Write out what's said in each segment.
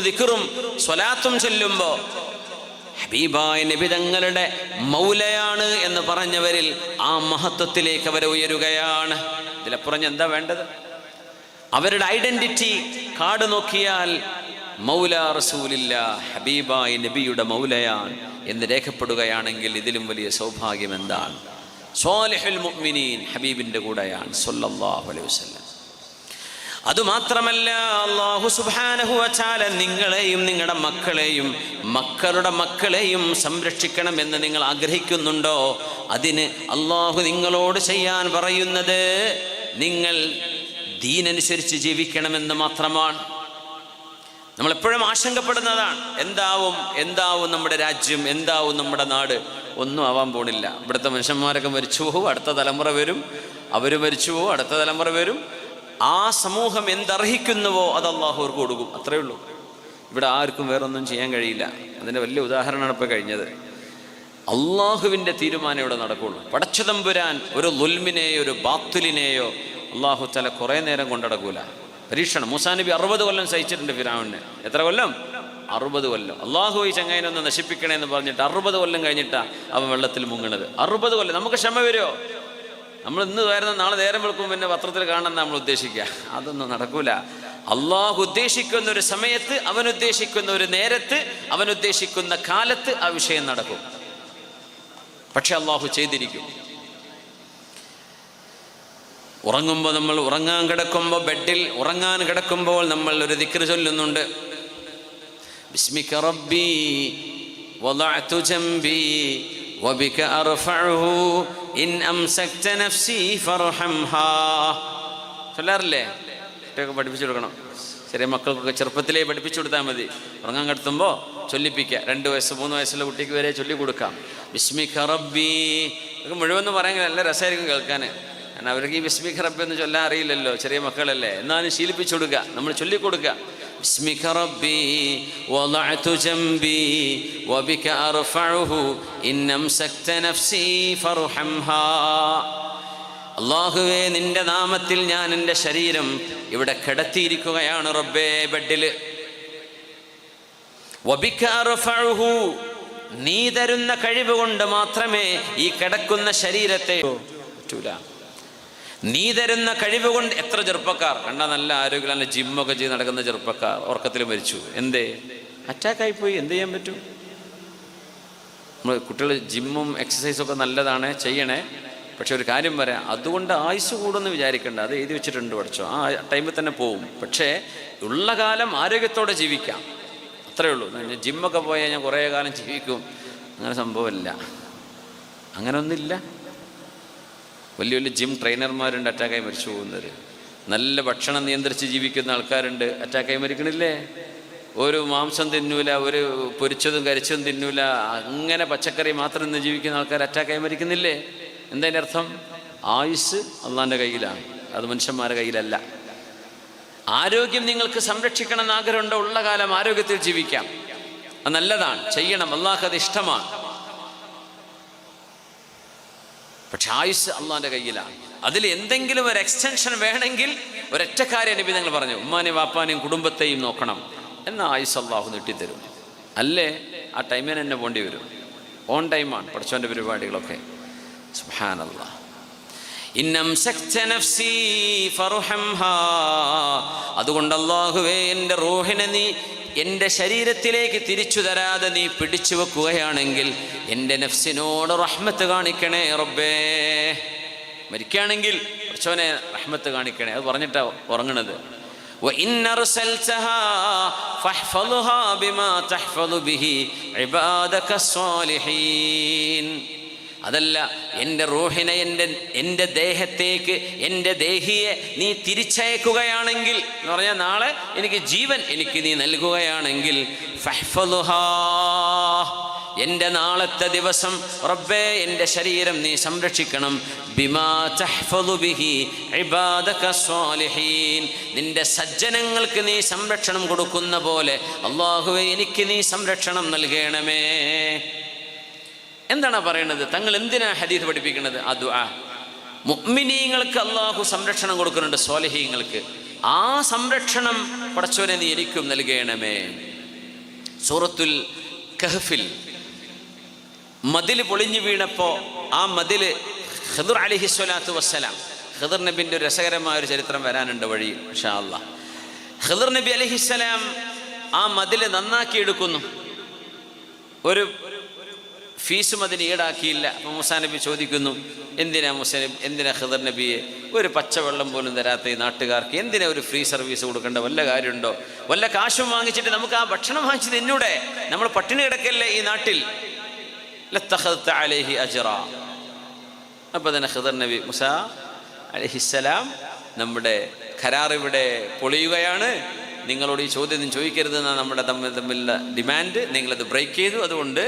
ദിക്റും സ്വലാത്തും ചൊല്ലുമ്പോൾ ഹബീബായ നബി തങ്ങളുടെ മൗലയാണ് എന്ന് പറഞ്ഞവരിൽ ആ മഹത്വത്തിലേക്ക് അവർ ഉയരുകയാണ്. ഇതിലപ്പുറം എന്താ വേണ്ടത്? അവരുടെ ഐഡന്റിറ്റി കാർഡ് നോക്കിയാൽ മൗല റസൂലില്ല, ഹബീബായ നബിയുടെ മൗലയാണ് എന്ന് രേഖപ്പെടുകയാണെങ്കിൽ ഇതിലും വലിയ സൗഭാഗ്യം എന്താണ്? സ്വാലിഹുൽ മുഅ്മിനീൻ ഹബീബിന്റെ കൂടെയാണ് സല്ലല്ലാഹു അലൈഹി വസല്ലം. അതുമാത്രമല്ല, അല്ലാഹു സുബ്ഹാനഹു വ തആല നിങ്ങളെയും നിങ്ങളുടെ മക്കളെയും മക്കളുടെ മക്കളെയും സംരക്ഷിക്കണമെന്ന് നിങ്ങൾ ആഗ്രഹിക്കുന്നുണ്ടോ? അതിന് അല്ലാഹു നിങ്ങളോട് ചെയ്യാൻ പറയുന്നത് നിങ്ങൾ ദീനനുസരിച്ച് ജീവിക്കണമെന്ന് മാത്രമാണ്. നമ്മളെപ്പോഴും ആശങ്കപ്പെടുന്നതാണ്, എന്താവും നമ്മുടെ രാജ്യം, എന്താവും നമ്മുടെ നാട്. ഒന്നും ആവാൻ പോണില്ല. ഇവിടുത്തെ മനുഷ്യന്മാരൊക്കെ മരിച്ചു പോകും, അടുത്ത തലമുറ വരും, അവർ മരിച്ചു പോകും, അടുത്ത തലമുറ വരും. ആ സമൂഹം എന്തർഹിക്കുന്നുവോ അത് അള്ളാഹു അവർക്ക് കൊടുക്കും, അത്രയേ ഉള്ളൂ. ഇവിടെ ആർക്കും വേറൊന്നും ചെയ്യാൻ കഴിയില്ല. അതിൻ്റെ വലിയ ഉദാഹരണമാണ് ഇപ്പോൾ കഴിഞ്ഞത്. അള്ളാഹുവിൻ്റെ തീരുമാനം ഇവിടെ നടക്കുള്ളൂ. പടച്ചതമ്പുരാൻ ഒരു ളുൽമിനെയോ ഒരു ബാത്തുലിനെയോ അള്ളാഹു തആല കുറേ നേരം കൊണ്ടടക്കൂല. പരീക്ഷണം. മൂസാ നബി 60 കൊല്ലം സഹിച്ചിട്ടുണ്ട് ഫിർഔനെ. എത്ര കൊല്ലം? 60 കൊല്ലം. അള്ളാഹു ഈ ചങ്ങായിനെ ഒന്ന് നശിപ്പിക്കണേ എന്ന് പറഞ്ഞിട്ട് 60 കൊല്ലം കഴിഞ്ഞിട്ടാണ് അവൻ വെള്ളത്തിൽ മുങ്ങണത്. 60 കൊല്ലം. നമുക്ക് ക്ഷമ വരുമോ? നമ്മൾ ഇന്ന് വരുന്ന നാളെ നേരം വെളുക്കും പിന്നെ പത്രത്തിൽ കാണണമെന്ന് നമ്മൾ ഉദ്ദേശിക്കുക. അതൊന്നും നടക്കൂല. അള്ളാഹു ഉദ്ദേശിക്കുന്ന ഒരു സമയത്ത്, അവൻ ഉദ്ദേശിക്കുന്ന ഒരു നേരത്ത്, അവൻ ഉദ്ദേശിക്കുന്ന കാലത്ത് ആ വിഷയം നടക്കും. പക്ഷെ അള്ളാഹു ചെയ്തിരിക്കും. ഉറങ്ങുമ്പോൾ, നമ്മൾ ഉറങ്ങാൻ കിടക്കുമ്പോൾ, ബെഡിൽ ഉറങ്ങാൻ കിടക്കുമ്പോൾ നമ്മൾ ഒരു ദിക്ർ ചൊല്ലുന്നുണ്ട്. ബിസ്മിക റബ്ബി വദഅതു ജംബി വബിക അർഫഉഹു ഇൻ അംസക്ത നഫ്സി ഫർഹംഹാ. ചൊല്ലാറില്ലേ? കുട്ടിയൊക്കെ പഠിപ്പിച്ചു കൊടുക്കണം. ചെറിയ മക്കൾക്കൊക്കെ ചെറുപ്പത്തിലേ പഠിപ്പിച്ചു കൊടുത്താൽ മതി. ഉറങ്ങാൻ കിടത്തുമ്പോൾ ചൊല്ലിപ്പിക്കുക. 2 വയസ്സ് 3 വയസ്സുള്ള കുട്ടിക്ക് വരെ ചൊല്ലിക്കൊടുക്കാം. ബിസ്മിക റബ്ബി. ഇതൊക്കെ മുഴുവൻ പറയാൻ നല്ല രസമായിരിക്കും കേൾക്കാൻ. കാരണം അവർക്ക് ഈ ബിസ്മിക റബ്ബി ഒന്നും ചൊല്ലാൻ അറിയില്ലല്ലോ, ചെറിയ മക്കളല്ലേ. എന്നാലും ശീലിപ്പിച്ചു കൊടുക്കുക, നമ്മൾ ചൊല്ലിക്കൊടുക്കുക. ബിസ്മിക റബ്ബി വദഅതു ജംബി വബിക അർഫഉഹു ഇൻ അംസക്ത നഫ്സി ഫർഹംഹാ. അല്ലാഹുവേ, നിന്റെ നാമത്തിൽ ഞാൻ എൻ്റെ ശരീരം ഇവിടെ കിടത്തിയിരിക്കുകയാണ് റബ്ബേ, ബെഡിൽ. വബിക അർഫഉഹു, നീ തരുന്ന കഴിവ് കൊണ്ട് മാത്രമേ ഈ കിടക്കുന്ന ശരീരത്തെ പറ്റൂല. നീ തരുന്ന കഴിവ് കൊണ്ട്. എത്ര ചെറുപ്പക്കാർ കണ്ടാൽ നല്ല ആരോഗ്യം, നല്ല ജിമ്മൊക്കെ ചെയ്ത് നടക്കുന്ന ചെറുപ്പക്കാർ ഉറക്കത്തിൽ മരിച്ചു. എന്തേ? അറ്റാക്കായി പോയി. എന്ത് ചെയ്യാൻ പറ്റും? നമ്മൾ കുട്ടികൾ ജിമ്മും എക്സസൈസും ഒക്കെ നല്ലതാണ്, ചെയ്യണേ. പക്ഷെ ഒരു കാര്യം പറയാം, അതുകൊണ്ട് ആയുസ് കൂടുമെന്ന് വിചാരിക്കേണ്ട. അത് എഴുതി വെച്ചിട്ടുണ്ട് പഠിച്ചോ, ആ ടൈമിൽ തന്നെ പോവും. പക്ഷേ ഉള്ള കാലം ആരോഗ്യത്തോടെ ജീവിക്കാം, അത്രയേ ഉള്ളൂ. ജിമ്മൊക്കെ പോയാൽ ഞാൻ കുറേ കാലം ജീവിക്കും, അങ്ങനെ സംഭവമില്ല. അങ്ങനെ ഒന്നുമില്ല. വലിയ വലിയ ജിം ട്രെയിനർമാരുണ്ട് അറ്റാക്കായി മരിച്ചു പോകുന്നവർ. നല്ല ഭക്ഷണം നിയന്ത്രിച്ച് ജീവിക്കുന്ന ആൾക്കാരുണ്ട്, അറ്റാക്കായി മരിക്കണില്ലേ? ഒരു മാംസം തിന്നൂല, ഒരു പൊരിച്ചതും കരിച്ചതും തിന്നൂല, അങ്ങനെ പച്ചക്കറി മാത്രം നിന്ന് ജീവിക്കുന്ന ആൾക്കാർ അറ്റാക്കായി മരിക്കുന്നില്ലേ? എന്തതിൻ്റെ അർത്ഥം? ആയുസ് അള്ളാൻ്റെ കയ്യിലാണ്, അത് മനുഷ്യന്മാരുടെ കയ്യിലല്ല. ആരോഗ്യം നിങ്ങൾക്ക് സംരക്ഷിക്കണം എന്ന് ആഗ്രഹമുണ്ടോ? ഉള്ള കാലം ആരോഗ്യത്തിൽ ജീവിക്കാം, അത് നല്ലതാണ്, ചെയ്യണം. അള്ളാഹ് അത് ഇഷ്ടമാണ്. പക്ഷെ ആയുസ് അള്ളാൻ്റെ കയ്യിലാണ്. അതിൽ എന്തെങ്കിലും ഒരു എക്സ്റ്റൻഷൻ വേണമെങ്കിൽ ഒരൊറ്റ കാര്യം നബി തങ്ങൾ പറഞ്ഞു, ഉമ്മാനെയും വാപ്പാനെയും കുടുംബത്തെയും നോക്കണം. എന്നാൽ ആയുസ് അള്ളാഹു നീട്ടിത്തരും. അല്ലേ ആ ടൈമിന് തന്നെ പോണ്ടി വരും. ഓൺ ടൈമാണ് പഠിച്ചവൻ്റെ പരിപാടികളൊക്കെ. സുബ്ഹാനല്ലാഹ്. അതുകൊണ്ട് അല്ലാഹുവേ, എൻ്റെ റൂഹിനെ നീ എൻ്റെ ശരീരത്തിലേക്ക് തിരിച്ചു തരാതെ നീ പിടിച്ചു വെക്കുകയാണെങ്കിൽ എൻ്റെ നഫ്സിനോട് റഹ്മത്ത് കാണിക്കണേ റബ്ബേ. മരിക്കുകയാണെങ്കിൽ കുറച്ചവനെ റഹ്മത്ത് കാണിക്കണേ. അത് പറഞ്ഞിട്ടാ ഉറങ്ങണത്. അതല്ല, എൻ്റെ റൂഹിനെ, എൻ്റെ ദേഹത്തേക്ക്, എൻ്റെ ദേഹിയെ നീ തിരിച്ചയക്കുകയാണെങ്കിൽ എന്ന് പറഞ്ഞാൽ നാളെ എനിക്ക് ജീവൻ എനിക്ക് നീ നൽകുകയാണെങ്കിൽ ഫഹ്ഫളുഹാ, എൻ്റെ നാളത്തെ ദിവസം റബ്ബേ എൻ്റെ ശരീരം നീ സംരക്ഷിക്കണം. ബിമാ തഹ്ഫളു ബിഹി ഇബാദക സ്വാലിഹീൻ, നിൻ്റെ സജ്ജനങ്ങൾക്ക് നീ സംരക്ഷണം കൊടുക്കുന്ന പോലെ അല്ലാഹുവേ എനിക്ക് നീ സംരക്ഷണം നൽകണമേ. എന്താണ് പറയുന്നത്? തങ്ങൾ എന്തിനാ ഹദീസ് പഠിപ്പിക്കുന്നത്? ആ ദുആ. മുഅ്മിനീങ്ങൾക്ക് അല്ലാഹു സംരക്ഷണം കൊടുക്കുന്നുണ്ട്, സ്വാലിഹീങ്ങൾക്ക്. ആ സംരക്ഷണം പടച്ചോനെ നീ എനിക്കും നൽകണമേ. സൂറത്തുൽ കഹ്ഫിൽ മതിൽ പൊളിഞ്ഞു വീണപ്പോൾ ആ മതിൽ ഖിദ്ർ അലൈഹിസ്സലാത്തു വസ്സലാം, ഖിദ്ർ നബിൻ്റെ ഒരു രസകരമായ ഒരു ചരിത്രം വരാനുണ്ട് വഴി ഇൻഷാ അല്ലാഹ്. ഖിദ്ർ നബി അലൈഹിസ്സലാം ആ മതിൽ നന്നാക്കിയെടുക്കുന്നു. ഒരു ഫീസും അതിന് ഈടാക്കിയില്ല. അപ്പോൾ മൂസാ നബി ചോദിക്കുന്നു, എന്തിനാ ഖിദ്ർ നബിയെ ഒരു പച്ചവെള്ളം പോലും തരാത്ത ഈ നാട്ടുകാർക്ക് എന്തിനാ ഒരു ഫ്രീ സർവീസ് കൊടുക്കേണ്ട വല്ല കാര്യമുണ്ടോ? വല്ല കാശും വാങ്ങിച്ചിട്ട് നമുക്ക് ആ ഭക്ഷണം വാങ്ങിച്ച് തിന്നൂടെ? നമ്മൾ പട്ടിണി കിടക്കല്ലേ ഈ നാട്ടിൽ. ലത്തഖദ്ത അലൈഹി അജ്റ. അപ്പോൾ തന്നെ ഖിദ്ർ നബി മൂസാ അലൈഹിസ്സലാം, നമ്മുടെ കരാർ ഇവിടെ പൊളിയുകയാണ്, നിങ്ങളോട് ഈ ചോദ്യം ചോദിക്കരുതെന്നാണ് നമ്മുടെ തമ്മിലുള്ള ഡിമാൻഡ്. നിങ്ങളത് ബ്രേക്ക് ചെയ്തു, അതുകൊണ്ട്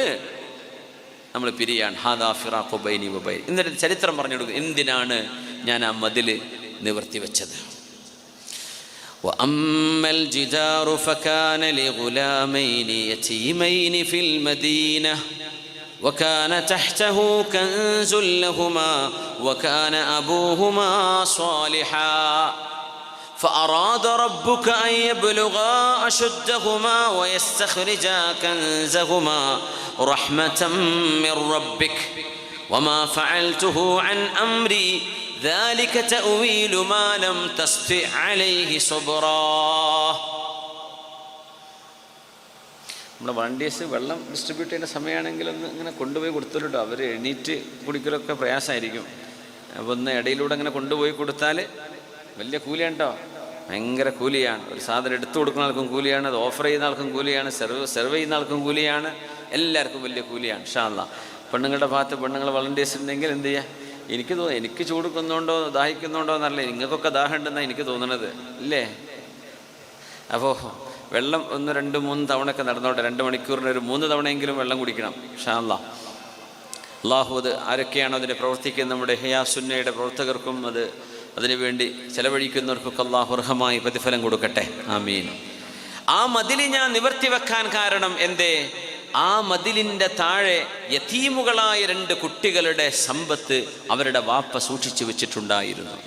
നമ്മൾ പിരിയാണ്. ഹാദാ ഫിറാഖു ബൈനി വബൈൻ. എന്നിട്ട് ചരിത്രം പറഞ്ഞു കൊടുക്കും എന്തിനാണ് ഞാൻ ആ മതിൽ നിവർത്തി വെച്ചത്. وأما الجدار فكان لغلامين يتيمين في المدينة وكان تحته كنز لهما وكان أبوهما صالحا فأراد ربك أن يبلغا أشدهما ويستخرجا كنزهما رحمة من ربك وما فعلته عن أمري ذلك تأويل ما لم تستطع عليه صبرا. നമ്മുടെ വളണ്ടിയേഴ്സ് വെള്ളം ഡിസ്ട്രിബ്യൂട്ട് ചെയ്യുന്ന സമയമാണെങ്കിൽ ഒന്ന് ഇങ്ങനെ കൊണ്ടുപോയി കൊടുത്തിട്ടോ. അവർ എണീറ്റ് കുടിക്കലൊക്കെ പ്രയാസമായിരിക്കും. അപ്പോൾ ഒന്ന് ഇടയിലൂടെ അങ്ങനെ കൊണ്ടുപോയി കൊടുത്താൽ വലിയ കൂലിയാണ് കേട്ടോ, ഭയങ്കര കൂലിയാണ്. ഒരു സാധനം എടുത്തു കൊടുക്കുന്ന ആൾക്കും കൂലിയാണ്, അത് ഓഫർ ചെയ്യുന്ന ആൾക്കും കൂലിയാണ്, സെർവ് ചെയ്യുന്ന ആൾക്കും കൂലിയാണ്, എല്ലാവർക്കും വലിയ കൂലിയാണ്. ഇൻഷാ അല്ലാഹ് പെണ്ണുങ്ങളുടെ ഭാഗത്ത് പെണ്ണുങ്ങൾ വളണ്ടിയേഴ്സ് ഉണ്ടെങ്കിൽ എന്ത് ചെയ്യുക? എനിക്ക് ചൂടുക്കുന്നുണ്ടോ ദാഹിക്കുന്നുണ്ടോ എന്നല്ല, നിങ്ങൾക്കൊക്കെ ദാഹം ഉണ്ടെന്നാണ് എനിക്ക് തോന്നണത് ഇല്ലേ? അപ്പോൾ വെള്ളം 1, 2, 3 തവണയൊക്കെ നടന്നോട്ടെ. 2 മണിക്കൂറിന് ഒരു 3 തവണയെങ്കിലും വെള്ളം കുടിക്കണം ഇൻഷാ അല്ലാഹ്. അള്ളാഹു അത് ആരൊക്കെയാണോ അതിനെ പ്രവർത്തിക്കുന്ന നമ്മുടെ ഇഹ്യാ സുന്നയുടെ പ്രവർത്തകർക്കും അതിനുവേണ്ടി ചെലവഴിക്കുന്നവർക്കൊക്കെ അള്ളാഹു അർഹമായി പ്രതിഫലം കൊടുക്കട്ടെ. ആമീൻ. ആ മതിൽ ഞാൻ നിവർത്തി വെക്കാൻ കാരണം എന്തേ? ആ മതിലിൻ്റെ താഴെ യതീമുകളായ 2 കുട്ടികളുടെ സമ്പത്ത് അവരുടെ വാപ്പ സൂക്ഷിച്ചു വെച്ചിട്ടുണ്ടായിരുന്നു.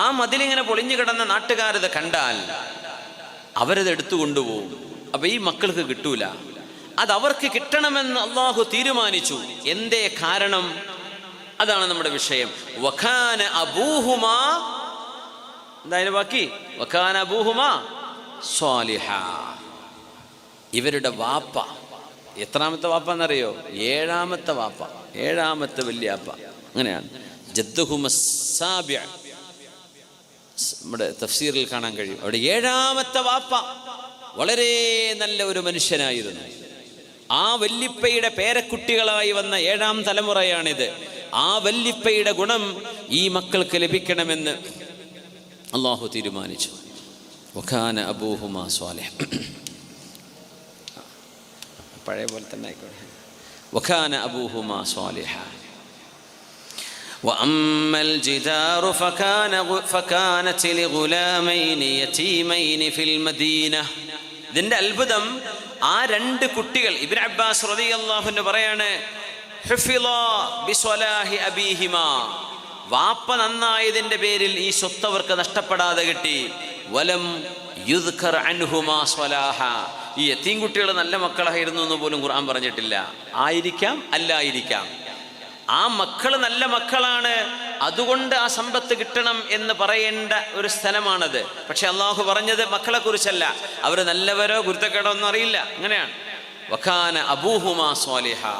ആ മതിലിങ്ങനെ പൊളിഞ്ഞു കിടന്ന നാട്ടുകാരത് കണ്ടാൽ അവരത് എടുത്തുകൊണ്ടുപോകും. അപ്പം ഈ മക്കൾക്ക് കിട്ടൂല. അതവർക്ക് കിട്ടണമെന്ന് അള്ളാഹു തീരുമാനിച്ചു. എന്തേ കാരണം? അതാണ് നമ്മുടെ വിഷയം. വകാന അബൂഹുമാ, എന്തായാലും ബാക്കി വകാന അബൂഹുമാ സ്വാലിഹാ. ഇവരുടെ വാപ്പ എത്രാമത്തെ വാപ്പ എന്നറിയോ? 7ാമത്തെ വാപ്പ, 7ാമത്തെ വല്യാപ്പ. അങ്ങനെയാണ് ജദ്ദുഹുമസ്സാബിഅ, നമ്മുടെ തഫ്സീറിൽ കാണാൻ കഴിയും. അവിടെ 7ാമത്തെ വാപ്പ വളരെ നല്ല ഒരു മനുഷ്യനായിരുന്നു. ആ വല്ലിപ്പയുടെ പേരക്കുട്ടികളായി വന്ന 7ാം തലമുറയാണിത്. ആ വല്ലിപ്പയുടെ ഗുണം ഈ മക്കൾക്ക് ലഭിക്കണമെന്ന് അള്ളാഹു തീരുമാനിച്ചു. വകാന അബൂഹുമാ സ്വാലിഹ്. പഴയ പോലെ തന്നെ ആയിക്കോട്ടെ. വകാന അബൂഹുമാ സ്വാലിഹാ وأما الجدار فكانت لغلامين يتيمين في المدينة. ഇതിൻ്റെ അത്ഭുതം ആ 2 കുട്ടികൾ, ഇബ്നു അബ്ബാസ് റളിയല്ലാഹു അൻഹു പറയാണ്, ഹുഫിള ബിസ്വലാഹി അബീഹിമാ, വാപ്പ നന്നായതിൻ്റെ പേരിൽ ഈ സ്വത്ത് അവർക്ക് നഷ്ടപ്പെടാതെ കിട്ടി. വലം യുദ്കർ അൻഹുമാ സ്വലാഹ, ഈ യതീം കുട്ടികൾ നല്ല മക്കളായിരുന്നു എന്ന് പോലും ഖുർആൻ പറഞ്ഞിട്ടില്ല. ആയിരിക്കാം, അല്ലായിരിക്കാം. ആ മക്കൾ നല്ല മക്കളാണ്, അതുകൊണ്ട് ആ സമ്പത്ത് കിട്ടണം എന്ന് പറയേണ്ട ഒരു സ്ഥലമാണത്. പക്ഷെ അള്ളാഹു പറഞ്ഞത് മക്കളെ കുറിച്ചല്ല. അവർ നല്ലവരോ ഗുരുത്തക്കേടോ ഒന്നും അറിയില്ല. അങ്ങനെയാണ്. വകാന അബൂഹുമാ സ്വാലിഹാ.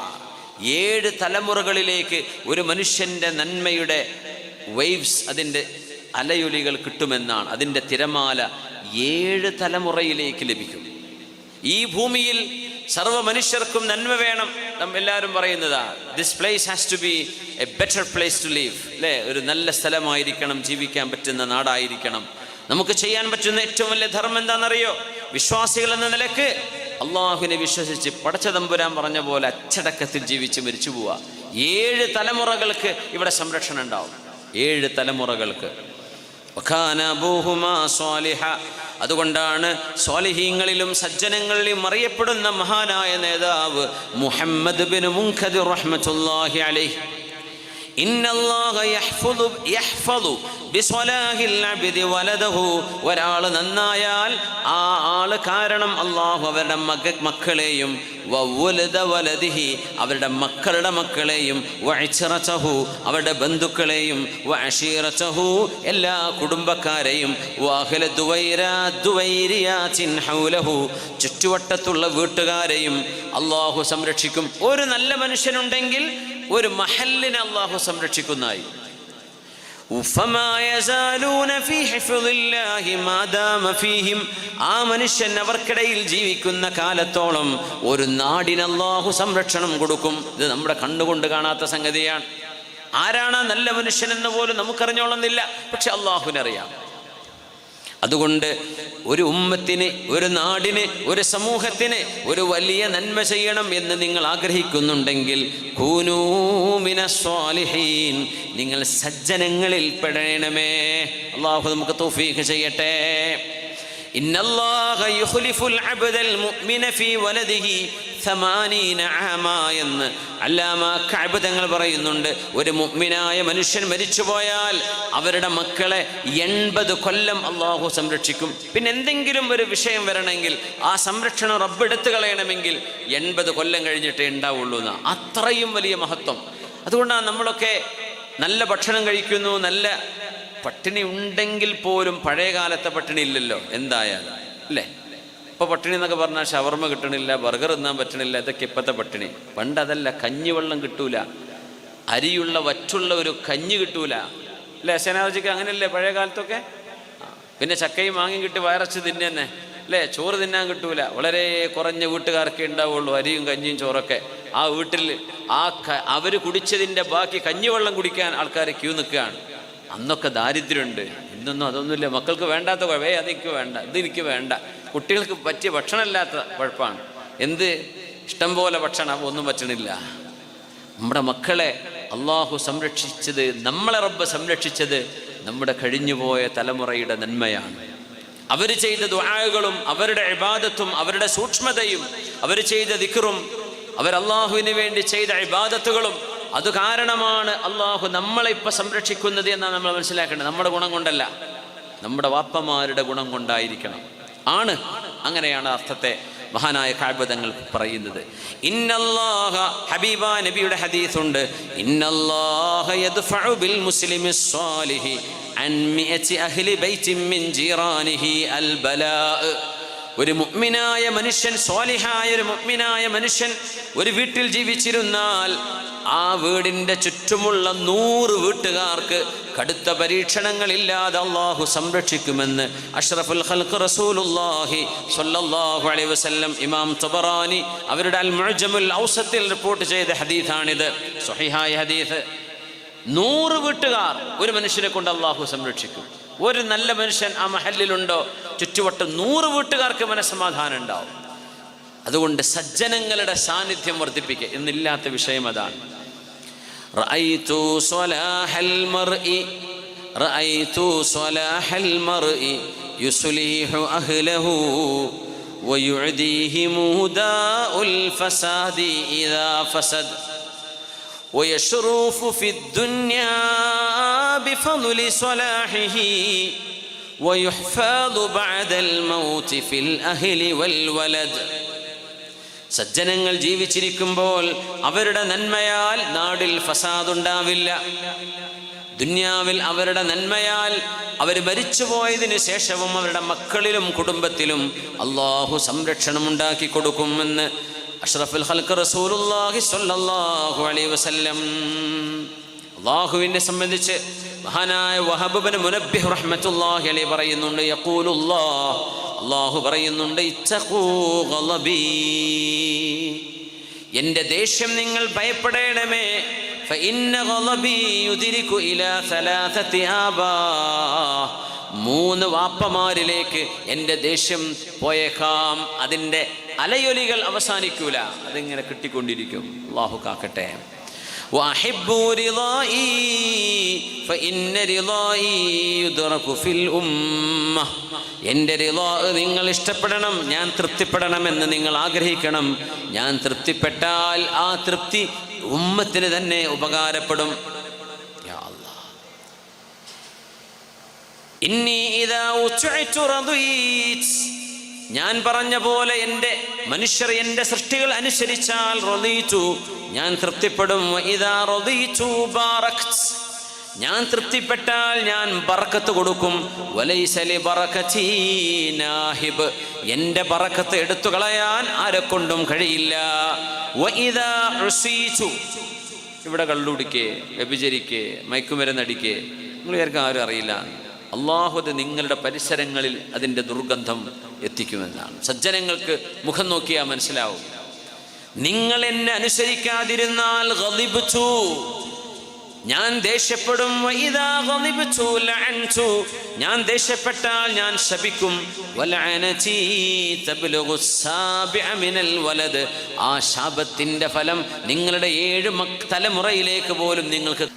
7 തലമുറകളിലേക്ക് ഒരു മനുഷ്യൻ്റെ നന്മയുടെ വേവ്സ്, അതിൻ്റെ അലയൊലികൾ കിട്ടുമെന്നാണ്. അതിൻ്റെ തിരമാല 7 തലമുറയിലേക്ക് ലഭിക്കും. ഈ ഭൂമിയിൽ സർവ്വ മനുഷ്യർക്കും നന്മ വേണം. എല്ലാവരും പറയുന്നതാ, this place has to be a better place to leave, അല്ലേ? ഒരു നല്ല സ്ഥലമായിരിക്കണം, ജീവിക്കാൻ പറ്റുന്ന നാടായിരിക്കണം. നമുക്ക് ചെയ്യാൻ പറ്റുന്ന ഏറ്റവും വലിയ ധർമ്മം എന്താണെന്നറിയോ? വിശ്വാസികൾ എന്ന നിലക്ക് അള്ളാഹുവിനെ വിശ്വസിച്ച് പടച്ച തമ്പുരാൻ പറഞ്ഞ പോലെ അച്ചടക്കത്തിൽ ജീവിച്ച് മരിച്ചു പോവുക. 7 തലമുറകൾക്ക് ഇവിടെ സംരക്ഷണം ഉണ്ടാവും. 7 തലമുറകൾക്ക്. വകാന അബൂഹുമാ സ്വാലിഹ. അതുകൊണ്ടാണ് സ്വാലിഹീങ്ങളിലും സജ്ജനങ്ങളിലും അറിയപ്പെടുന്ന മഹാനായ നേതാവ് മുഹമ്മദ് ബിൻ മുൻകദിർ റഹ്മത്തുള്ളാഹി അലൈഹി ഇന്നല്ലാഹ യഹ്ഫദു ബിസ്വലാഹിൽ അബ്ദി വലദഹു. ഒരാൾ നന്നായാൽ ആ ആള് കാരണം അള്ളാഹു അവരുടെ മക്കളെയും വവലദ വലദിഹി അവരുടെ മക്കളുടെ മക്കളെയും വഇശ്റതഹു അവരുടെ ബന്ധുക്കളെയും വഅശീറതഹു എല്ലാ കുടുംബക്കാരെയും വഅഹ്ല ദുവൈരിയാതിൻ ഹൗലഹു ചുറ്റുവട്ടത്തുള്ള വീട്ടുകാരെയും അള്ളാഹു സംരക്ഷിക്കും. ഒരു നല്ല മനുഷ്യനുണ്ടെങ്കിൽ ഒരു മഹല്ലിനെ അള്ളാഹു സംരക്ഷിക്കുന്നതായി. ആ മനുഷ്യൻ അവർക്കിടയിൽ ജീവിക്കുന്ന കാലത്തോളം ഒരു നാടിന് അല്ലാഹു സംരക്ഷണം കൊടുക്കും. ഇത് നമ്മുടെ കണ്ണുകൊണ്ട് കാണാത്ത സംഗതിയാണ്. ആരാണ് നല്ല മനുഷ്യൻ എന്ന് പോലും നമുക്കറിഞ്ഞോളുന്നില്ല, പക്ഷെ അള്ളാഹുവിനറിയാം. അതുകൊണ്ട് ഒരു ഉമ്മത്തിന്, ഒരു നാടിന്, ഒരു സമൂഹത്തിന് ഒരു വലിയ നന്മ ചെയ്യണം എന്ന് നിങ്ങൾ ആഗ്രഹിക്കുന്നുണ്ടെങ്കിൽ കൂനൂ മിനസ് സ്വാലിഹീൻ, നിങ്ങൾ സജ്ജനങ്ങളിൽ പെടണമേ. അല്ലാഹു നമുക്ക് തൗഫീഖ് ചെയ്യട്ടെ. ഇന്നല്ലാഹ യുഖ്ലിഫുൽ അബ്ദൽ മുഅ്മിന ഫീ വലദിഹി 80 ആമ എന്ന് അല്ലാമ കഅബ് തങ്ങൾ പറയുന്നുണ്ട്. ഒരു മുഅ്മിനായ മനുഷ്യൻ മരിച്ചുപോയാൽ അവരുടെ മക്കളെ 80 കൊല്ലം അള്ളാഹു സംരക്ഷിക്കും. പിന്നെ എന്തെങ്കിലും ഒരു വിഷയം വരണമെങ്കിൽ ആ സംരക്ഷണം റബ്ബ് എടുത്തു കളയണമെങ്കിൽ 80 കൊല്ലം കഴിഞ്ഞിട്ടേ ഉണ്ടാവുള്ളൂ എന്ന്. അത്രയും വലിയ മഹത്വം. അതുകൊണ്ടാണ് നമ്മളൊക്കെ നല്ല ഭക്ഷണം കഴിക്കുന്നു, നല്ല പട്ടിണി ഉണ്ടെങ്കിൽ പോലും പഴയ കാലത്തെ പട്ടിണി ഇല്ലല്ലോ എന്തായാലും, അല്ലേ? ഇപ്പോൾ പട്ടിണി എന്നൊക്കെ പറഞ്ഞാൽ ഷവർമ കിട്ടണില്ല, ബർഗർ തിന്നാൻ പറ്റണില്ല, ഇതൊക്കെ ഇപ്പോഴത്തെ പട്ടിണി. പണ്ടതല്ല, കഞ്ഞിവെള്ളം കിട്ടൂല, അരിയുള്ള വറ്റുള്ള ഒരു കഞ്ഞി കിട്ടൂല, അല്ലേ? അശനാവജിക്ക് അങ്ങനെയല്ലേ പഴയ കാലത്തൊക്കെ? പിന്നെ ചക്കയും മാങ്ങയും കിട്ടി വയറച്ച് തിന്നെ, അല്ലേ? ചോറ് തിന്നാൻ കിട്ടൂല, വളരെ കുറഞ്ഞ വീട്ടുകാർക്കേ ഉണ്ടാവുള്ളൂ അരിയും കഞ്ഞിയും ചോറൊക്കെ. ആ വീട്ടിൽ അവർ കുടിച്ചതിൻ്റെ ബാക്കി കഞ്ഞിവെള്ളം കുടിക്കാൻ ആൾക്കാർ ക്യൂ നിൽക്കുകയാണ്. അന്നൊക്കെ ദാരിദ്ര്യമുണ്ട്. ഇന്നൊന്നും അതൊന്നുമില്ല. മക്കൾക്ക് വേണ്ടാത്ത അതെനിക്ക് വേണ്ട, ഇതെനിക്ക് വേണ്ട. കുട്ടികൾക്ക് പറ്റിയ ഭക്ഷണമില്ലാത്ത കുഴപ്പമാണ്. എന്ത് ഇഷ്ടം പോലെ ഭക്ഷണം, ഒന്നും പറ്റണില്ല. നമ്മുടെ മക്കളെ അള്ളാഹു സംരക്ഷിച്ചത്, നമ്മളെ റബ്ബ് സംരക്ഷിച്ചത് നമ്മുടെ കഴിഞ്ഞുപോയ തലമുറയുടെ നന്മയാണ്. അവർ ചെയ്ത ദുആകളും അവരുടെ ഇബാദത്തും അവരുടെ സൂക്ഷ്മതയും അവർ ചെയ്ത ദിക്റും അവർ അള്ളാഹുവിന് വേണ്ടി ചെയ്ത ഇബാദത്തുകളും അത് കാരണമാണ് അള്ളാഹു നമ്മളെ ഇപ്പം സംരക്ഷിക്കുന്നത് എന്നാണ് നമ്മൾ മനസ്സിലാക്കേണ്ടത്. നമ്മുടെ ഗുണം കൊണ്ടല്ല, നമ്മുടെ വാപ്പമാരുടെ ഗുണം കൊണ്ടായിരിക്കണം. ആണ്, അങ്ങനെയാണ് അർത്ഥത്തെ മഹാനായ കഅബ് തങ്ങൾ പറയുന്നത്. ഇന്നല്ലാഹ, ഹബീബ നബിയുടെ ഹദീസുണ്ട്, ഇന്നല്ലാഹ യദ്ഫഉ ബിൽ മുസ്ലിമി സ്വാലിഹി അൻ മിഅതി അഹ്ലി ബൈതിൻ മിൻ ജീറാനിഹി അൽ ബലാ. ഒരു മുഅ്മിനായ മനുഷ്യൻ, സ്വാലിഹായ ഒരു മുഅ്മിനായ മനുഷ്യൻ ഒരു വീട്ടിൽ ജീവിച്ചിരുന്നാൽ ആ വീടിൻ്റെ ചുറ്റുമുള്ള 100 വീട്ടുകാർക്ക് കടുത്ത പരീക്ഷണങ്ങളില്ലാതെ അള്ളാഹു സംരക്ഷിക്കുമെന്ന് അഷ്റഫുൽ ഖൽഖ് റസൂലുള്ളാഹി സ്വല്ലല്ലാഹു അലൈഹി വസല്ലം ഇമാം തബറാനി അവരുടെ അൽ മുഅ്ജമുൽ ഔസത്തിൽ റിപ്പോർട്ട് ചെയ്ത ഹദീഥാണിത്, സ്വഹീഹായ ഹദീസ്. 100 വീട്ടുകാർ ഒരു മനുഷ്യനെ കൊണ്ട് അള്ളാഹു സംരക്ഷിക്കും. ഒരു നല്ല മനുഷ്യൻ ആ മഹല്ലിലുണ്ടോ, ചുറ്റുവട്ടം 100 വീട്ടുകാർക്ക് മനസ്സമാധാനം ഉണ്ടാവും. അതുകൊണ്ട് സജ്ജനങ്ങളുടെ സാന്നിധ്യം വർദ്ധിപ്പിക്കുക എന്നില്ലാത്ത വിഷയം അതാണ്. റഅയ്തു സ്വലാഹൽ മർഇ യുസ്ലിഹു അഹ്ലഹു വയുഅദീഹി മുദാഉൽ ഫസാദി ഇദാ ഫസദ് വയശ്റൂഫു ഫിദ്ദുനിയാ ബിഫദ്ലി സ്വലാഹിഹി വയുഹ്ഫദു ബഅദൽ മൗതി ഫിൽ അഹ്ലി വൽ വലദ്. സജ്ജനങ്ങൾ ജീവിച്ചിരിക്കുമ്പോൾ അവരുടെ നന്മയാൽ നാടിൽ ഫസാദുണ്ടാവില്ല. ദുന്യാവിൽ അവരുടെ നന്മയാൽ അവർ മരിച്ചുപോയതിനു ശേഷവും അവരുടെ മക്കളിലും കുടുംബത്തിലും അള്ളാഹു സംരക്ഷണം ഉണ്ടാക്കി കൊടുക്കുമെന്ന് അഷ്റഫുൽ ഖൽഖ് റസൂലുള്ളാഹി സ്വല്ലല്ലാഹു അലൈഹി വസല്ലം. അള്ളാഹുവിനെ സംബന്ധിച്ച് മഹാനായ വഹബ് ഇബ്നു മുനബ്ബിഹ് റഹ്മത്തുള്ളാഹി അലൈഹി പറയുന്നുണ്ട്, യഖൂലുല്ലാഹ്, അള്ളാഹു പറയുന്നുണ്ട്, ഇത്തഖൂ ഗളബി, എൻ്റെ ദേഷ്യം നിങ്ങൾ ഭയപ്പെടണമേ. ഫഇന്ന ഗളബി യുദ്രികു ഇലാ സലാസതി ആബാ, 3 വാപ്പമാരിലേക്ക് എൻ്റെ ദേഷ്യം പോയേക്കാം. അതിൻ്റെ അലയൊലികൾ അവസാനിക്കൂല, അതിങ്ങനെ കിട്ടിക്കൊണ്ടിരിക്കും. അള്ളാഹു കാക്കട്ടെ. وأحبوا رضائي فإن رضائي يدرك في الأمة. എൻ്റെ റിളാ നിങ്ങൾ ഇഷ്ടപ്പെടണം, ഞാൻ തൃപ്തിപ്പെടണമെന്ന് നിങ്ങൾ ആഗ്രഹിക്കണം. ഞാൻ തൃപ്തിപ്പെട്ടാൽ ആ തൃപ്തി ഉമ്മത്തിന് തന്നെ ഉപകാരപ്പെടും. ഇന്നി ഇദാ ഉത്ഇതു റദീത്, ഞാൻ പറഞ്ഞ പോലെ എൻ്റെ മനുഷ്യർ എൻ്റെ സൃഷ്ടികൾ അനുസരിച്ചാൽ റദീതു, ഞാൻ തൃപ്തിപ്പെടും. ഇദാ റദീതു ബാറക്ത്, ഞാൻ തൃപ്തിപ്പെട്ടാൽ ഞാൻ ബറക്കത്ത് കൊടുക്കും. വലൈസ ലി ബറകതി നാഹിബ്, എൻ്റെ ബറക്കത്ത് എടുത്തു കളയാൻ ആരെക്കൊണ്ടും കഴിയില്ല. വഇദാ ഉസീതു, ഇവിടെ കള്ളുടിക്കേ, വ്യഭിചരിക്കേ, മയക്കുമരുന്നടിക്കേ, നിങ്ങൾ വിചാരിക്കും ആരും അറിയില്ല. അള്ളാഹു അത് നിങ്ങളുടെ പരിസരങ്ങളിൽ അതിൻ്റെ ദുർഗന്ധം എത്തിക്കുമെന്നാണ്. സജ്ജനങ്ങൾക്ക് മുഖം നോക്കിയാൽ മനസ്സിലാവും. നിങ്ങൾ എന്നെ അനുസരിക്കാതിരുന്നാൽ ഗളിബ്തു, ഞാൻ ദേഷ്യപ്പെടും. വഇദാ ഗളിബ്തു ലഅൻതു, ഞാൻ ദേഷ്യപ്പെട്ടാൽ ഞാൻ ശപിക്കും. വലഅനതി തബ്ലുഗു സാബിഅ മിനൽ വലദ്, ആ ശാപത്തിന്റെ ഫലം നിങ്ങളുടെ 7 തലമുറയിലേക്ക് പോലും നിങ്ങൾക്ക്